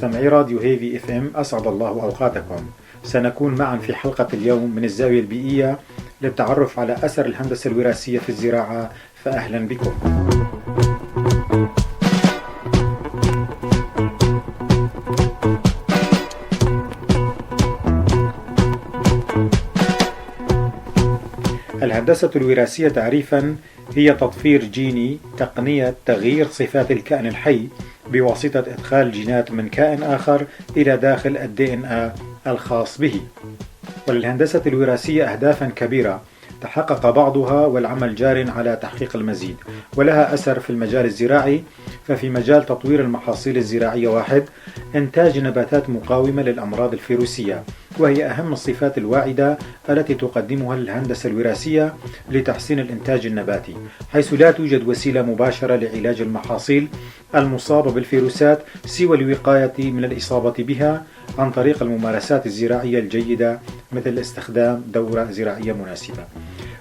مستمعي راديو هيفي اف ام، اسعد الله اوقاتكم. سنكون معا في حلقة اليوم من الزاوية البيئية للتعرف على اثر الهندسة الوراثية في الزراعة، فاهلا بكم. الهندسة الوراثية تعريفا هي تطفير جيني، تقنية تغيير صفات الكائن الحي بواسطة إدخال جينات من كائن آخر إلى داخل الDNA الخاص به. وللهندسة الوراثية أهدافا كبيرة تحقق بعضها والعمل جار على تحقيق المزيد، ولها أثر في المجال الزراعي. ففي مجال تطوير المحاصيل الزراعية واحد، إنتاج نباتات مقاومة للأمراض الفيروسية، وهي أهم الصفات الواعدة التي تقدمها الهندسة الوراثية لتحسين الإنتاج النباتي، حيث لا توجد وسيلة مباشرة لعلاج المحاصيل المصابة بالفيروسات سوى الوقاية من الإصابة بها عن طريق الممارسات الزراعية الجيدة، مثل استخدام دورة زراعية مناسبة.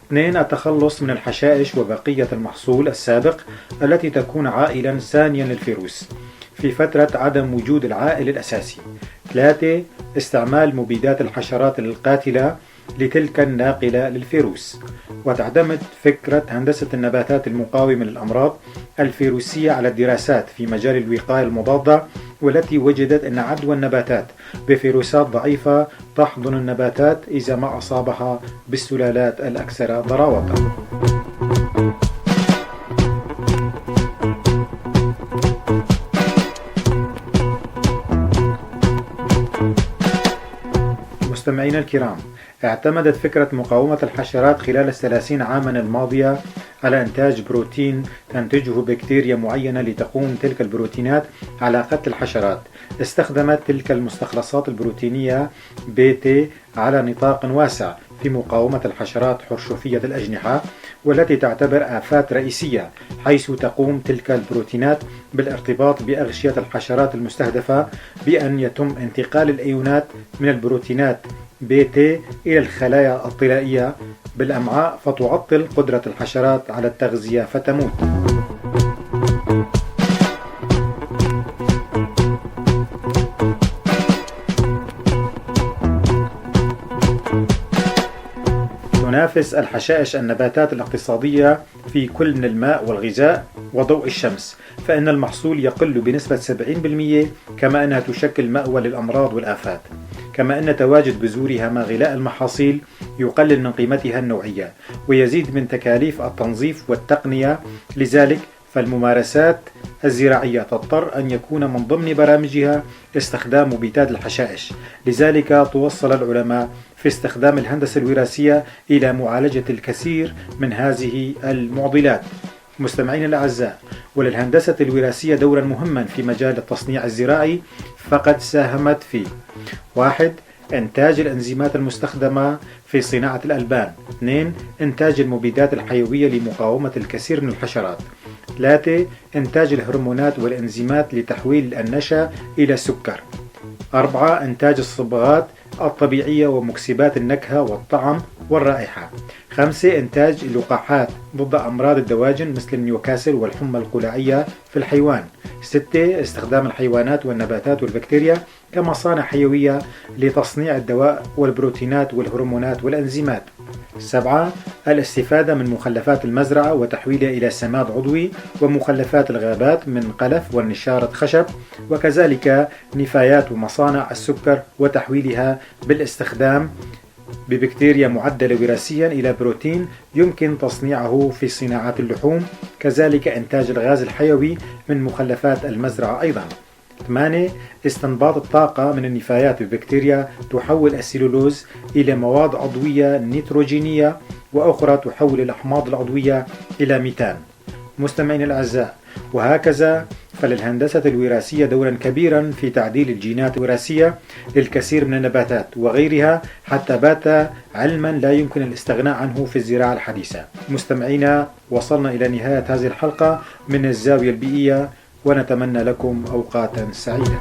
2. التخلص من الحشائش وبقية المحصول السابق التي تكون عائلا ثانيا للفيروس في فترة عدم وجود العائل الأساسي. 3. استعمال مبيدات الحشرات القاتلة لتلك الناقلة للفيروس. وتعتمد فكرة هندسة النباتات المقاومة للأمراض الفيروسية على الدراسات في مجال الوقاية المضادة، والتي وجدت أن عدوى النباتات بفيروسات ضعيفة تحضن النباتات إذا ما أصابها بالسلالات الأكثر ضراوة. مستمعينا الكرام، اعتمدت فكرة مقاومة الحشرات خلال 30 عاما الماضية على إنتاج بروتين تنتجه بكتيريا معينة لتقوم تلك البروتينات على قتل الحشرات. استخدمت تلك المستخلصات البروتينية بيتي على نطاق واسع في مقاومة الحشرات حرشفية الأجنحة، والتي تعتبر آفات رئيسية، حيث تقوم تلك البروتينات بالارتباط بأغشية الحشرات المستهدفة بأن يتم انتقال الأيونات من البروتينات بيتي إلى الخلايا الطلائية بالأمعاء، فتعطل قدرة الحشرات على التغذية فتموت. تنافس الحشائش النباتات الاقتصادية في كل من الماء والغذاء وضوء الشمس، فإن المحصول يقل بنسبة 70%، كما أنها تشكل مأوى للأمراض والآفات، كما أن تواجد بذورها مع غلاء المحاصيل يقلل من قيمتها النوعية ويزيد من تكاليف التنظيف والتقنية. لذلك فالممارسات الزراعية تضطر أن يكون من ضمن برامجها استخدام مبيدات الحشائش. لذلك توصل العلماء في استخدام الهندسة الوراثية إلى معالجة الكثير من هذه المعضلات. مستمعين الأعزاء، وللهندسة الوراثية دورا مهما في مجال التصنيع الزراعي، فقد ساهمت في 1. إنتاج الأنزيمات المستخدمة في صناعة الألبان. 2. إنتاج المبيدات الحيوية لمقاومة الكثير من الحشرات. 3. إنتاج الهرمونات والإنزيمات لتحويل النشا إلى سكر. 4. إنتاج الصبغات الطبيعية ومكسبات النكهة والطعم والرائحة. 5. إنتاج اللقاحات ضد أمراض الدواجن مثل النيوكاسل والحمى القلاعية في الحيوان. 6. استخدام الحيوانات والنباتات والبكتيريا كمصانع حيوية لتصنيع الدواء والبروتينات والهرمونات والأنزيمات. 7. الاستفادة من مخلفات المزرعة وتحويلها إلى سماد عضوي، ومخلفات الغابات من قلف والنشارة خشب، وكذلك نفايات ومصانع السكر وتحويلها بالاستخدام ببكتيريا معدلة وراثيا إلى بروتين يمكن تصنيعه في صناعات اللحوم. كذلك إنتاج الغاز الحيوي من مخلفات المزرعة أيضا. 8. استنباط الطاقة من النفايات ببكتيريا تحول السلولوز إلى مواد عضوية نيتروجينية، وأخرى تحول الأحماض العضوية إلى ميثان. مستمعين الأعزاء، وهكذا فللهندسة الوراثية دورا كبيرا في تعديل الجينات الوراثية للكثير من النباتات وغيرها، حتى بات علما لا يمكن الاستغناء عنه في الزراعة الحديثة. مستمعينا، وصلنا إلى نهاية هذه الحلقة من الزاوية البيئية، ونتمنى لكم أوقاتا سعيدة.